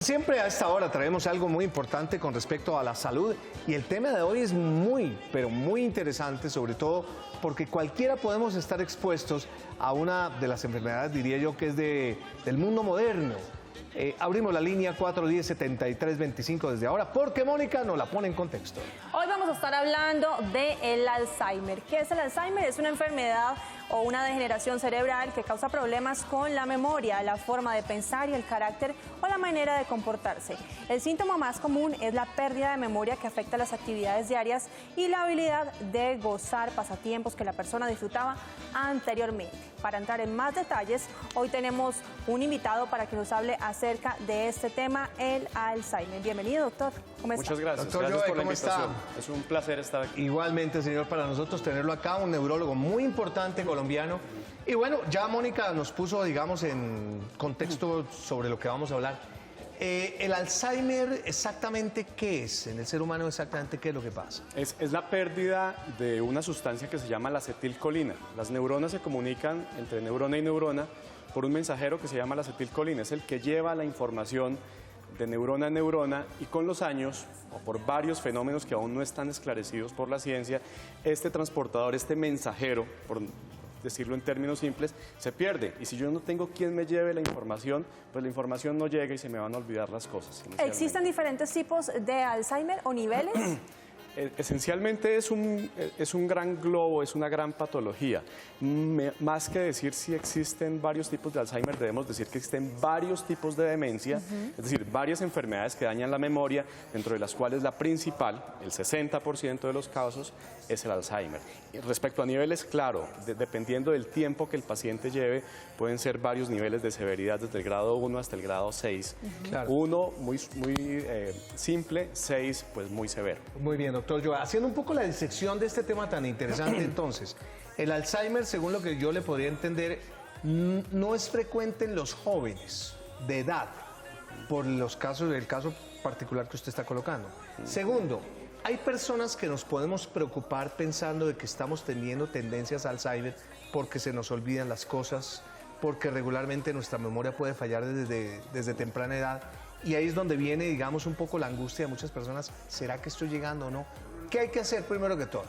Siempre a esta hora traemos algo muy importante con respecto a la salud y el tema de hoy es muy, pero muy interesante, sobre todo porque cualquiera podemos estar expuestos a una de las enfermedades, diría yo, que es del mundo moderno. Abrimos la línea 410-7325 desde ahora, porque Mónica nos la pone en contexto. Hoy vamos a estar hablando del Alzheimer. ¿Qué es el Alzheimer? Es una enfermedad o una degeneración cerebral que causa problemas con la memoria, la forma de pensar y el carácter o la manera de comportarse. El síntoma más común es la pérdida de memoria que afecta las actividades diarias y la habilidad de gozar pasatiempos que la persona disfrutaba anteriormente. Para entrar en más detalles, hoy tenemos un invitado para que nos hable acerca de este tema, el Alzheimer. Bienvenido, doctor. ¿Cómo está? Muchas gracias. Doctor Gracias Joe, por la ¿cómo invitación. está? Es un placer estar aquí. Igualmente, señor, para nosotros tenerlo acá, un neurólogo muy importante colombiano. Y bueno, ya Mónica nos puso, digamos, en contexto sobre lo que vamos a hablar. ¿El Alzheimer exactamente qué es? En el ser humano exactamente qué es lo que pasa. Es la pérdida de una sustancia que se llama la acetilcolina. Las neuronas se comunican entre neurona y neurona por un mensajero que se llama la acetilcolina. Es el que lleva la información de neurona a neurona y con los años, o por varios fenómenos que aún no están esclarecidos por la ciencia, este transportador, este mensajero, por decirlo en términos simples, se pierde. Y si yo no tengo quien me lleve la información, pues la información no llega y se me van a olvidar las cosas. ¿Existen diferentes tipos de Alzheimer o niveles? Esencialmente es un gran globo, es una gran patología. Más que decir si existen varios tipos de Alzheimer, debemos decir que existen varios tipos de demencia, es decir, varias enfermedades que dañan la memoria, dentro de las cuales la principal, el 60% de los casos, es el Alzheimer. Y respecto a niveles, claro, dependiendo del tiempo que el paciente lleve, pueden ser varios niveles de severidad, desde el grado 1 hasta el grado 6. Claro. 1 muy simple, 6 pues muy severo. Muy bien, doctor Joe. Haciendo un poco la disección de este tema tan interesante, entonces, el Alzheimer, según lo que yo le podría entender, no es frecuente en los jóvenes de edad, por el caso particular que usted está colocando. Segundo, hay personas que nos podemos preocupar pensando de que estamos teniendo tendencias a Alzheimer porque se nos olvidan las cosas, porque regularmente nuestra memoria puede fallar desde temprana edad. Y ahí es donde viene, digamos, un poco la angustia de muchas personas. ¿Será que estoy llegando o no? ¿Qué hay que hacer primero que todo?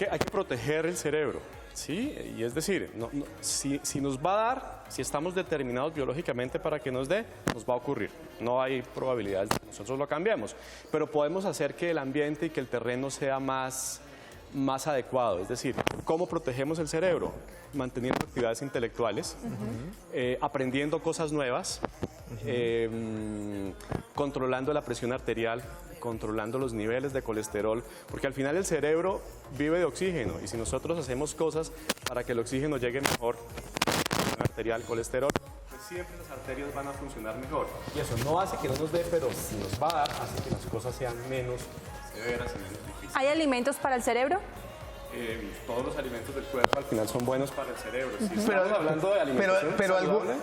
Hay que proteger el cerebro, ¿sí? Y es decir, si nos va a dar, si estamos determinados biológicamente para que nos dé, nos va a ocurrir. No hay probabilidades de que nosotros lo cambiemos. Pero podemos hacer que el ambiente y que el terreno sea más adecuado. Es decir, ¿cómo protegemos el cerebro? Manteniendo actividades intelectuales, aprendiendo cosas nuevas, controlando la presión arterial, controlando los niveles de colesterol, porque al final el cerebro vive de oxígeno y si nosotros hacemos cosas para que el oxígeno llegue mejor, presión arterial, colesterol, pues siempre las arterias van a funcionar mejor. Y eso no hace que no nos dé, pero si nos va a dar, hace que las cosas sean menos severas y menos difíciles. ¿Hay alimentos para el cerebro? Todos los alimentos del cuerpo al final son buenos para el cerebro. Si estamos hablando de alimentación saludable,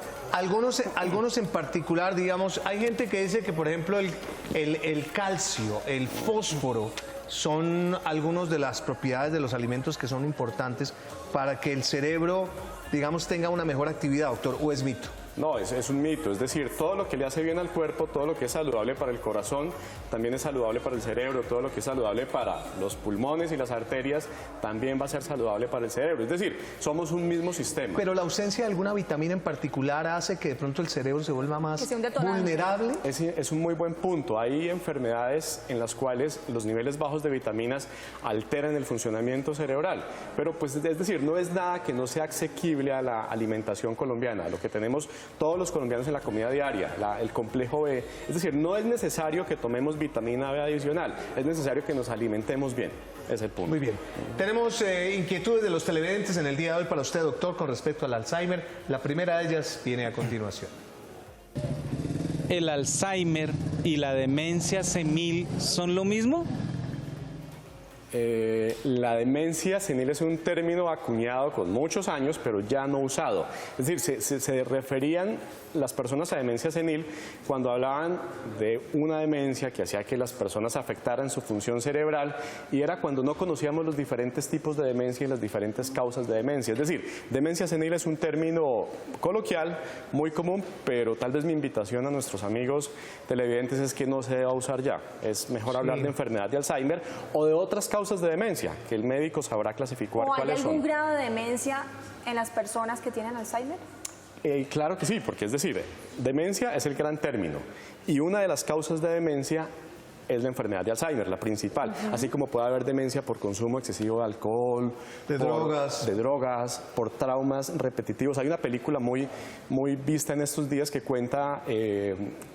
algunos en particular, digamos, hay gente que dice que, por ejemplo, el calcio, el fósforo, son algunas de las propiedades de los alimentos que son importantes para que el cerebro, digamos, tenga una mejor actividad, doctor, ¿o es mito? No, es un mito, es decir, todo lo que le hace bien al cuerpo, todo lo que es saludable para el corazón, también es saludable para el cerebro, todo lo que es saludable para los pulmones y las arterias, también va a ser saludable para el cerebro, es decir, somos un mismo sistema. Pero la ausencia de alguna vitamina en particular hace que de pronto el cerebro se vuelva más vulnerable. Es un muy buen punto, hay enfermedades en las cuales los niveles bajos de vitaminas alteran el funcionamiento cerebral, pero pues es decir, no es nada que no sea asequible a la alimentación colombiana, lo que tenemos todos los colombianos en la comida diaria, el complejo B. Es decir, no es necesario que tomemos vitamina B adicional, es necesario que nos alimentemos bien. Ese es el punto. Muy bien. Tenemos inquietudes de los televidentes en el día de hoy para usted, doctor, con respecto al Alzheimer. La primera de ellas viene a continuación. ¿El Alzheimer y la demencia senil son lo mismo? La demencia senil es un término acuñado con muchos años, pero ya no usado. Es decir, se referían las personas a demencia senil cuando hablaban de una demencia que hacía que las personas afectaran su función cerebral, y era cuando no conocíamos los diferentes tipos de demencia y las diferentes causas de demencia. Es decir, demencia senil es un término coloquial, muy común, pero tal vez mi invitación a nuestros amigos televidentes es que no se deba usar ya. Es mejor hablar de enfermedad de Alzheimer o de otras causas de demencia, que el médico sabrá clasificar cuáles son. ¿O hay algún grado de demencia en las personas que tienen Alzheimer? Claro que sí, porque es decir, demencia es el gran término, y una de las causas de demencia es la enfermedad de Alzheimer, la principal, así como puede haber demencia por consumo excesivo de alcohol, de drogas, por traumas repetitivos. Hay una película muy vista en estos días que cuenta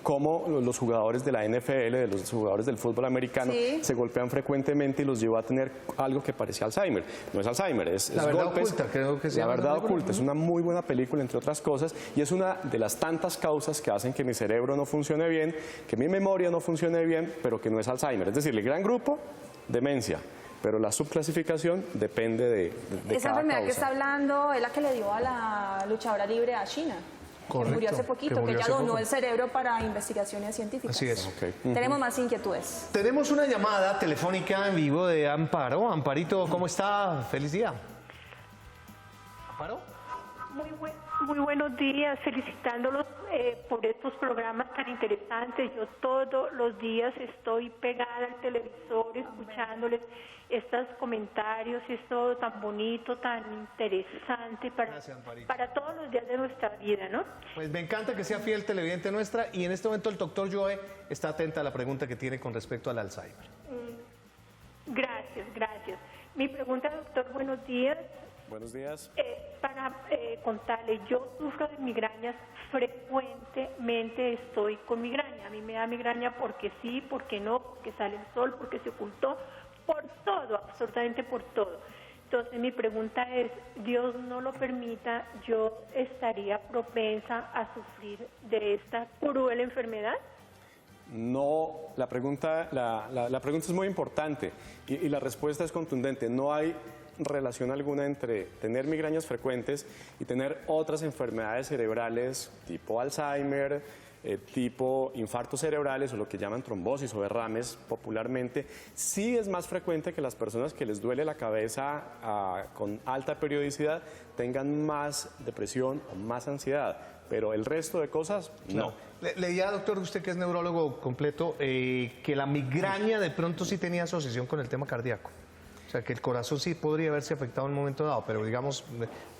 cómo los jugadores de la NFL, de los jugadores del fútbol americano, se golpean frecuentemente y los llevó a tener algo que parecía Alzheimer. No es Alzheimer, es La verdad golpes. oculta, creo que se llama. La verdad oculta, es una muy buena película, entre otras cosas, y es una de las tantas causas que hacen que mi cerebro no funcione bien, que mi memoria no funcione bien, pero que no es Alzheimer. Es decir, el gran grupo, demencia, pero la subclasificación depende de Esa cada enfermedad causa. que está hablando es la que le dio a la luchadora libre a China. Correcto, Que murió hace poquito, que murió que ella hace donó poco. el cerebro para investigaciones científicas. Así es. Ok. Tenemos más inquietudes. Tenemos una llamada telefónica en vivo de Amparo. Amparito, ¿cómo está? Feliz día. ¿Amparo? Muy buenos días, felicitándolos por estos programas tan interesantes. Yo todos los días estoy pegada al televisor escuchándoles estos comentarios, y es todo tan bonito, tan interesante Gracias, Amparito. para todos los días de nuestra vida, ¿no? Pues me encanta que sea fiel televidente nuestra, y en este momento el doctor Joe está atenta a la pregunta que tiene con respecto al Alzheimer. Gracias. Mi pregunta, doctor, buenos días. Buenos días. Para contarle, yo sufro de migrañas frecuentemente, estoy con migraña. A mí me da migraña porque sí, porque no, porque sale el sol, porque se ocultó, por todo, absolutamente por todo. Entonces mi pregunta es, Dios no lo permita, ¿yo estaría propensa a sufrir de esta cruel enfermedad? No, la pregunta es muy importante y la respuesta es contundente. No hay relación alguna entre tener migrañas frecuentes y tener otras enfermedades cerebrales tipo Alzheimer, tipo infartos cerebrales o lo que llaman trombosis o derrames popularmente. Sí es más frecuente que las personas que les duele la cabeza con alta periodicidad tengan más depresión o más ansiedad, pero el resto de cosas no. Leía, doctor, usted que es neurólogo completo, que la migraña de pronto sí tenía asociación con el tema cardíaco. O sea, que el corazón sí podría haberse afectado en un momento dado, pero digamos,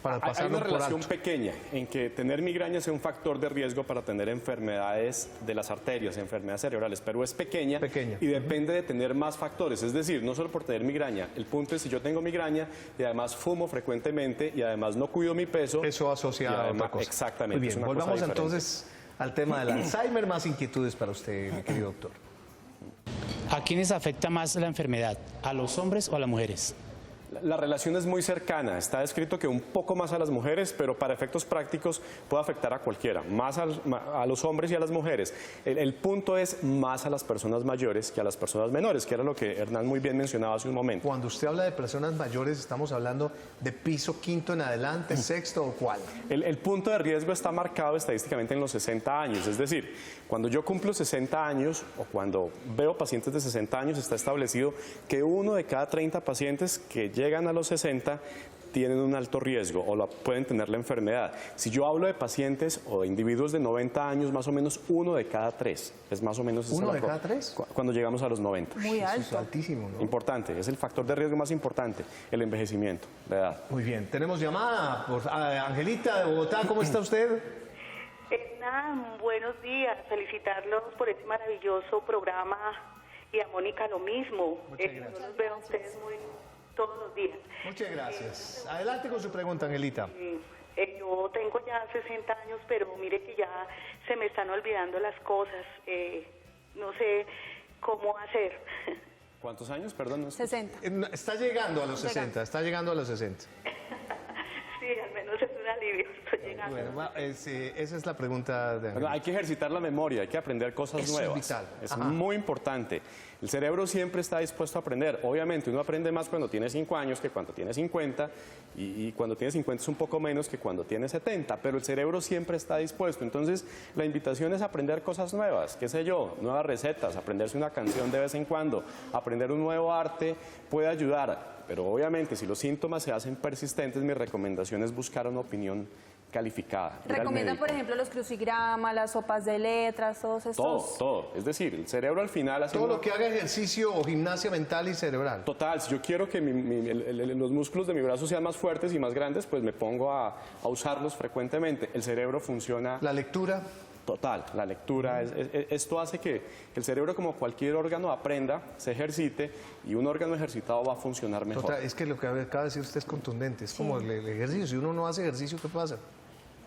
para pasarlo Hay una por relación alto. pequeña en que tener migraña sea un factor de riesgo para tener enfermedades de las arterias, enfermedades cerebrales, pero es pequeña. Pequeña. Y depende de tener más factores. Es decir, no solo por tener migraña. El punto es si yo tengo migraña y además fumo frecuentemente y además no cuido mi peso. Eso asociado a otra cosa. Exactamente. Muy es bien, una cosa volvamos diferente. entonces al tema del Alzheimer. Más inquietudes para usted, mi querido doctor. ¿A quiénes afecta más la enfermedad? ¿A los hombres o a las mujeres? La relación es muy cercana, está descrito que un poco más a las mujeres, pero para efectos prácticos puede afectar a cualquiera, más a los hombres y a las mujeres. El punto es más a las personas mayores que a las personas menores, que era lo que Hernán muy bien mencionaba hace un momento. Cuando usted habla de personas mayores, ¿estamos hablando de piso quinto en adelante, sexto o cuál? El punto de riesgo está marcado estadísticamente en los 60 años, es decir, cuando yo cumplo 60 años o cuando veo pacientes de 60 años, está establecido que 1 de cada 30 pacientes que llegan a los 60 tienen un alto riesgo o pueden tener la enfermedad. Si yo hablo de pacientes o de individuos de 90 años, más o menos 1 de cada 3. Es más o menos esa ¿Uno la de cada cosa. 3? Cuando llegamos a los 90. Muy Eso es alto. altísimo, ¿no? Importante, es el factor de riesgo más importante, el envejecimiento, la edad. Muy bien, tenemos llamada por Angelita de Bogotá. ¿Cómo está usted? Hernán, buenos días. Felicitarlos por este maravilloso programa y a Mónica lo mismo. Muchas gracias. Yo los veo a ustedes todos los días. Muchas gracias. Adelante con su pregunta, Angelita. Yo tengo ya 60 años, pero mire que ya se me están olvidando las cosas. No sé cómo hacer. ¿Cuántos años? Perdón. No sé. 60. Está llegando a los 60, está llegando a los 60. Sí, al menos es un alivio. estoy llegando. Bueno, esa es la pregunta de Bueno, hay que ejercitar la memoria, hay que aprender cosas Eso nuevas. es vital. Es Ajá. muy importante. El cerebro siempre está dispuesto a aprender. Obviamente uno aprende más cuando tiene 5 años que cuando tiene 50 y cuando tiene 50 es un poco menos que cuando tiene 70, pero el cerebro siempre está dispuesto. Entonces la invitación es aprender cosas nuevas, qué sé yo, nuevas recetas, aprenderse una canción de vez en cuando, aprender un nuevo arte puede ayudar. Pero obviamente si los síntomas se hacen persistentes, mi recomendación es buscar una opinión calificada. ir al ¿Recomiendan, médico. por ejemplo, los crucigramas, las sopas de letras, todos estos? Todo. Es decir, el cerebro al final hace todo una- lo que haga ejercicio o gimnasia mental y cerebral. Total, si yo quiero que los músculos de mi brazo sean más fuertes y más grandes, pues me pongo a usarlos frecuentemente. El cerebro funciona La lectura. total, la lectura. Esto hace que el cerebro, como cualquier órgano, aprenda, se ejercite y un órgano ejercitado va a funcionar mejor. Total, es que lo que acaba de decir usted es contundente. Es como el ejercicio. Si uno no hace ejercicio, ¿qué pasa?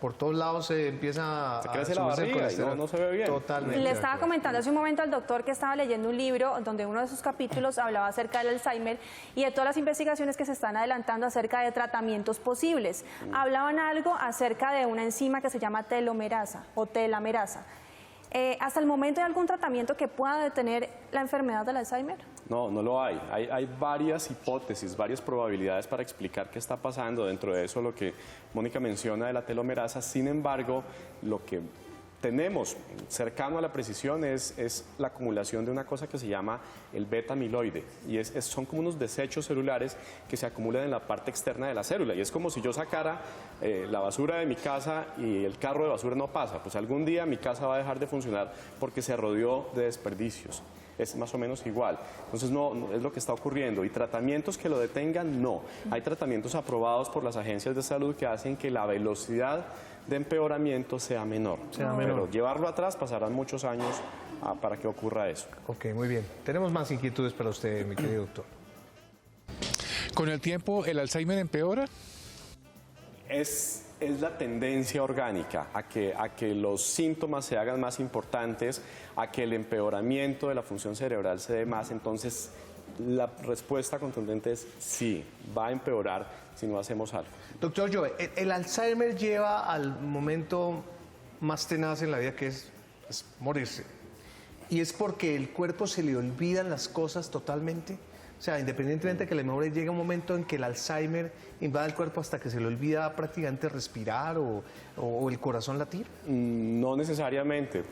Por todos lados se empieza Se a crece la subirse el barriga y colesterol. no se ve bien. Totalmente. Le de estaba acuerdo. comentando hace un momento al doctor que estaba leyendo un libro donde uno de sus capítulos hablaba acerca del Alzheimer y de todas las investigaciones que se están adelantando acerca de tratamientos posibles. Hablaban algo acerca de una enzima que se llama telomerasa o telamerasa. ¿Hasta el momento hay algún tratamiento que pueda detener la enfermedad del Alzheimer? No, no lo hay. Hay varias hipótesis, varias probabilidades para explicar qué está pasando. Dentro de eso lo que Mónica menciona de la telomerasa. Sin embargo, lo que tenemos cercano a la precisión es la acumulación de una cosa que se llama el beta-amiloide. Y son como unos desechos celulares que se acumulan en la parte externa de la célula. Y es como si yo sacara la basura de mi casa y el carro de basura no pasa. Pues algún día mi casa va a dejar de funcionar porque se rodeó de desperdicios. Es más o menos igual. Entonces no es lo que está ocurriendo. ¿Y tratamientos que lo detengan? No. Hay tratamientos aprobados por las agencias de salud que hacen que la velocidad de empeoramiento sea menor. Pero llevarlo atrás pasarán muchos años para que ocurra eso. Ok, muy bien. Tenemos más inquietudes para usted, mi querido doctor. ¿Con el tiempo el Alzheimer empeora? Es la tendencia orgánica a que los síntomas se hagan más importantes, a que el empeoramiento de la función cerebral se dé más. Entonces, la respuesta contundente es sí, va a empeorar si no hacemos algo. Doctor Joe, el Alzheimer lleva al momento más tenaz en la vida, que es morirse. ¿Y es porque el cuerpo se le olvidan las cosas totalmente? O sea, independientemente de que la memoria llegue a un momento en que el Alzheimer invada el cuerpo hasta que se le olvida prácticamente respirar o el corazón latir. No necesariamente.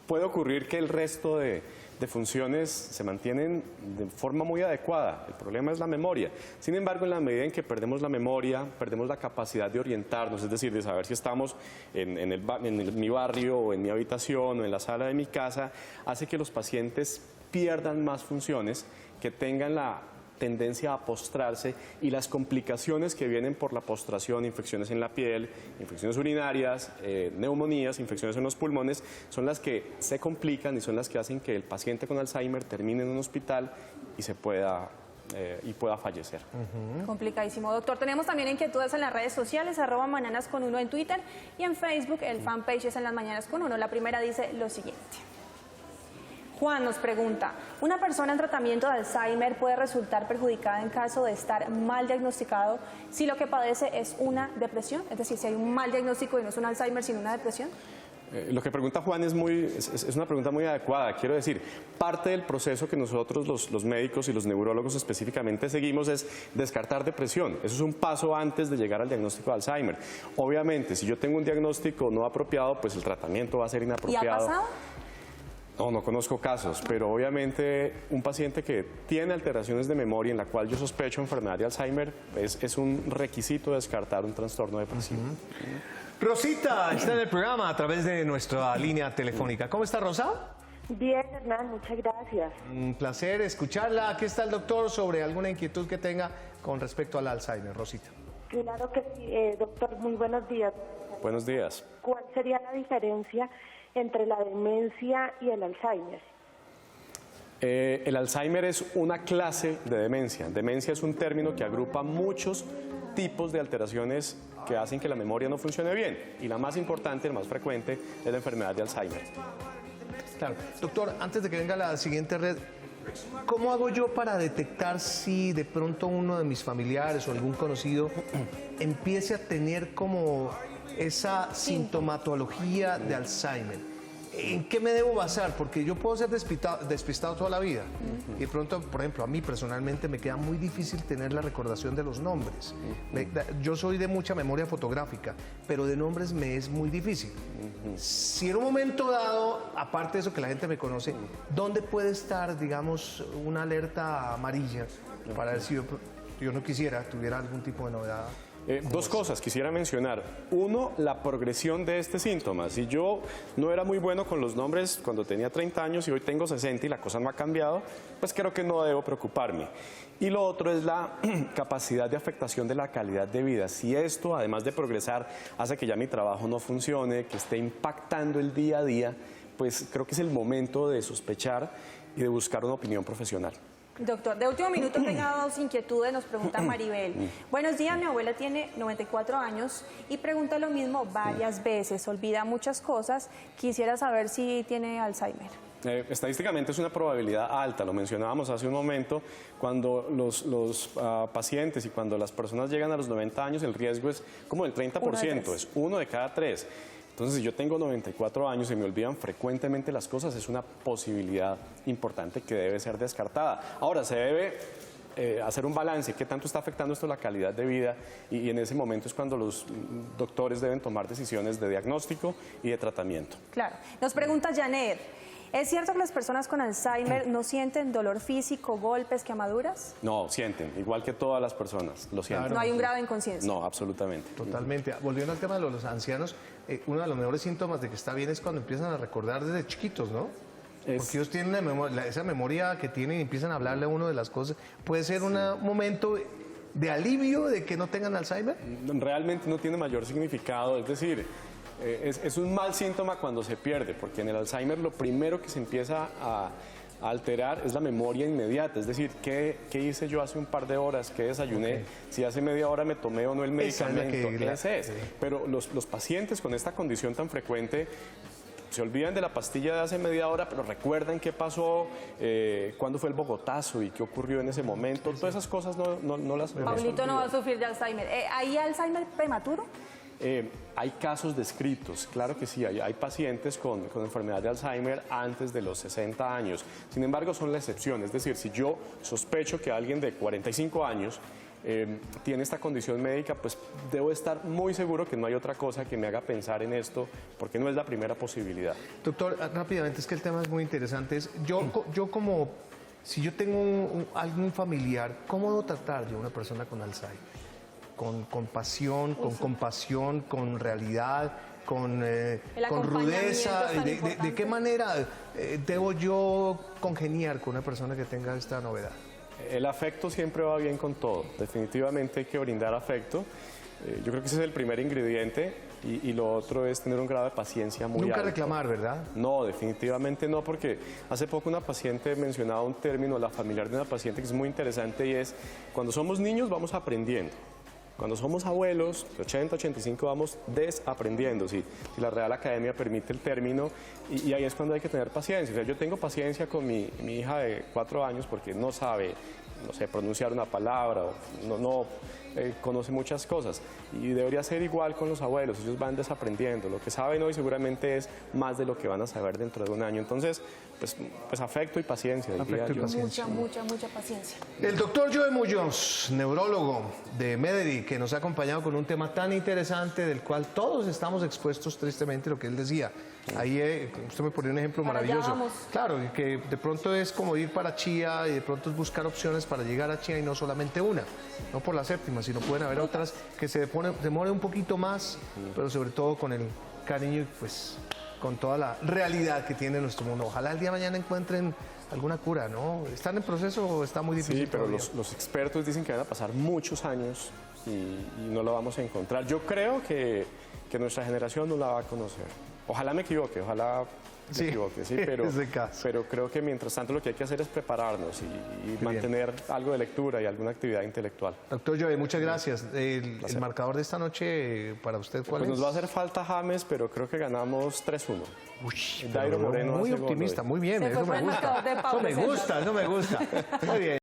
Puede ocurrir que el resto de funciones se mantienen de forma muy adecuada. El problema es la memoria. Sin embargo, en la medida en que perdemos la memoria, perdemos la capacidad de orientarnos, es decir, de saber si estamos en mi barrio o en mi habitación o en la sala de mi casa, hace que los pacientes pierdan más funciones, que tengan la tendencia a postrarse y las complicaciones que vienen por la postración, infecciones en la piel, infecciones urinarias, neumonías, infecciones en los pulmones, son las que se complican y son las que hacen que el paciente con Alzheimer termine en un hospital y pueda fallecer. Complicadísimo, doctor. Tenemos también inquietudes en las redes sociales, @mañanascon1 en Twitter y en Facebook, el fanpage es En las Mañanas con Uno. La primera dice lo siguiente. Juan nos pregunta, ¿una persona en tratamiento de Alzheimer puede resultar perjudicada en caso de estar mal diagnosticado si lo que padece es una depresión? Es decir, si hay un mal diagnóstico y no es un Alzheimer, sino una depresión. Lo que pregunta Juan es una pregunta muy adecuada. Quiero decir, parte del proceso que nosotros los médicos y los neurólogos específicamente seguimos es descartar depresión. Eso es un paso antes de llegar al diagnóstico de Alzheimer. Obviamente, si yo tengo un diagnóstico no apropiado, pues el tratamiento va a ser inapropiado. ¿Y ha pasado? No conozco casos, pero obviamente un paciente que tiene alteraciones de memoria en la cual yo sospecho enfermedad de Alzheimer es un requisito descartar un trastorno depresivo. Rosita está en el programa a través de nuestra línea telefónica. ¿Cómo está, Rosa? Bien, Hernán, muchas gracias. Un placer escucharla. Aquí está el doctor sobre alguna inquietud que tenga con respecto al Alzheimer, Rosita. Claro que sí, doctor, muy buenos días. Buenos días. ¿Cuál sería la diferencia entre la demencia y el Alzheimer? El Alzheimer es una clase de demencia. Demencia es un término que agrupa muchos tipos de alteraciones que hacen que la memoria no funcione bien. Y la más importante, la más frecuente, es la enfermedad de Alzheimer. Claro. Doctor, antes de que venga la siguiente red, ¿Cómo hago yo para detectar si de pronto uno de mis familiares o algún conocido empiece a tener como esa sintomatología de Alzheimer? ¿En qué me debo basar? Porque yo puedo ser despistado toda la vida. Y de pronto, por ejemplo, a mí personalmente me queda muy difícil tener la recordación de los nombres. Yo soy de mucha memoria fotográfica, pero de nombres me es muy difícil. Si en un momento dado, aparte de eso que la gente me conoce, ¿dónde puede estar, digamos, una alerta amarilla para ver si yo no quisiera, tuviera algún tipo de novedad? Dos cosas quisiera mencionar. Uno, la progresión de este síntoma. Si yo no era muy bueno con los nombres cuando tenía 30 años y hoy tengo 60 y la cosa no ha cambiado, pues creo que no debo preocuparme. Y lo otro es la capacidad de afectación de la calidad de vida. Si esto, además de progresar, hace que ya mi trabajo no funcione, que esté impactando el día a día, pues creo que es el momento de sospechar y de buscar una opinión profesional. Doctor, de último minuto tenga dos inquietudes, nos pregunta Maribel. Buenos días, mi abuela tiene 94 años y pregunta lo mismo varias veces, olvida muchas cosas, quisiera saber si tiene Alzheimer. Estadísticamente es una probabilidad alta, lo mencionábamos hace un momento, cuando los pacientes y cuando las personas llegan a los 90 años el riesgo es como del 30%, es 1 de cada 3. Entonces, si yo tengo 94 años y me olvidan frecuentemente las cosas, es una posibilidad importante que debe ser descartada. Ahora, se debe hacer un balance, qué tanto está afectando esto la calidad de vida y en ese momento es cuando los doctores deben tomar decisiones de diagnóstico y de tratamiento. Claro. Nos pregunta Janet, ¿es cierto que las personas con Alzheimer no sienten dolor físico, golpes, quemaduras? No, sienten, igual que todas las personas, lo sienten. Claro. No hay un grado de inconsciencia. No, absolutamente. Totalmente. Volviendo al tema de los ancianos, uno de los mejores síntomas de que está bien es cuando empiezan a recordar desde chiquitos, ¿no? Porque ellos tienen esa memoria que tienen y empiezan a hablarle a uno de las cosas. ¿Puede ser un momento de alivio de que no tengan Alzheimer? Realmente no tiene mayor significado, es decir, es un mal síntoma cuando se pierde, porque en el Alzheimer lo primero que se empieza a alterar es la memoria inmediata, es decir, ¿qué hice yo hace un par de horas? ¿Qué desayuné? Si hace media hora me tomé o no el medicamento, ese es. Pero los pacientes con esta condición tan frecuente se olvidan de la pastilla de hace media hora, pero recuerdan qué pasó, cuándo fue el bogotazo y qué ocurrió en ese momento. Todas esas cosas no las... Pablito no va a sufrir de Alzheimer. ¿Hay Alzheimer prematuro? Hay casos descritos, claro que sí, hay pacientes con enfermedad de Alzheimer antes de los 60 años. Sin embargo, son la excepción. Es decir, si yo sospecho que alguien de 45 años tiene esta condición médica, pues debo estar muy seguro que no hay otra cosa que me haga pensar en esto, porque no es la primera posibilidad. Doctor, rápidamente, es que el tema es muy interesante. Yo como, si yo tengo algún familiar, ¿cómo debo tratar yo a una persona con Alzheimer? Con compasión, con compasión, con realidad, con rudeza. ¿De qué manera debo yo congeniar con una persona que tenga esta novedad? El afecto siempre va bien con todo. Definitivamente hay que brindar afecto. Yo creo que ese es el primer ingrediente y lo otro es tener un grado de paciencia muy alto. Nunca reclamar, ¿verdad? No, definitivamente no, porque hace poco una paciente mencionaba un término, la familiar de una paciente, que es muy interesante y es, cuando somos niños vamos aprendiendo. Cuando somos abuelos, de 80, 85, vamos desaprendiendo, si la Real Academia permite el término, y ahí es cuando hay que tener paciencia. O sea, yo tengo paciencia con mi hija de 4 años porque no sabe, no sé, pronunciar una palabra, o no conoce muchas cosas, y debería ser igual con los abuelos, ellos van desaprendiendo. Lo que saben hoy seguramente es más de lo que van a saber dentro de un año. Entonces, pues afecto y paciencia. Afecto y paciencia. Mucha paciencia. El doctor Joe Muñoz, neurólogo de Mederi, que nos ha acompañado con un tema tan interesante del cual todos estamos expuestos, tristemente, lo que él decía. Ahí usted me ponía un ejemplo maravilloso. Claro, que de pronto es como ir para Chía y de pronto es buscar opciones para llegar a Chía y no solamente una, no por la séptima, sino pueden haber otras que se demore un poquito más, pero sobre todo con el cariño y pues con toda la realidad que tiene nuestro mundo. Ojalá el día de mañana encuentren alguna cura, ¿no? ¿Están en proceso o está muy difícil? Sí, pero los expertos dicen que van a pasar muchos años y no lo vamos a encontrar. Yo creo que nuestra generación no la va a conocer. Ojalá me equivoque, ojalá Sí, equivoque, ¿sí? ese caso. Pero creo que mientras tanto lo que hay que hacer es prepararnos y mantener algo de lectura y alguna actividad intelectual. Doctor Joe, muchas gracias. El marcador de esta noche para usted, ¿cuál Pues es? nos va a hacer falta James, pero creo que ganamos 3-1. Uy, Dairo Moreno muy hace gol optimista, hoy. muy bien, Se eso fue me por el gusta. marcador de Pablo Eso me César. gusta, eso me gusta. Muy bien.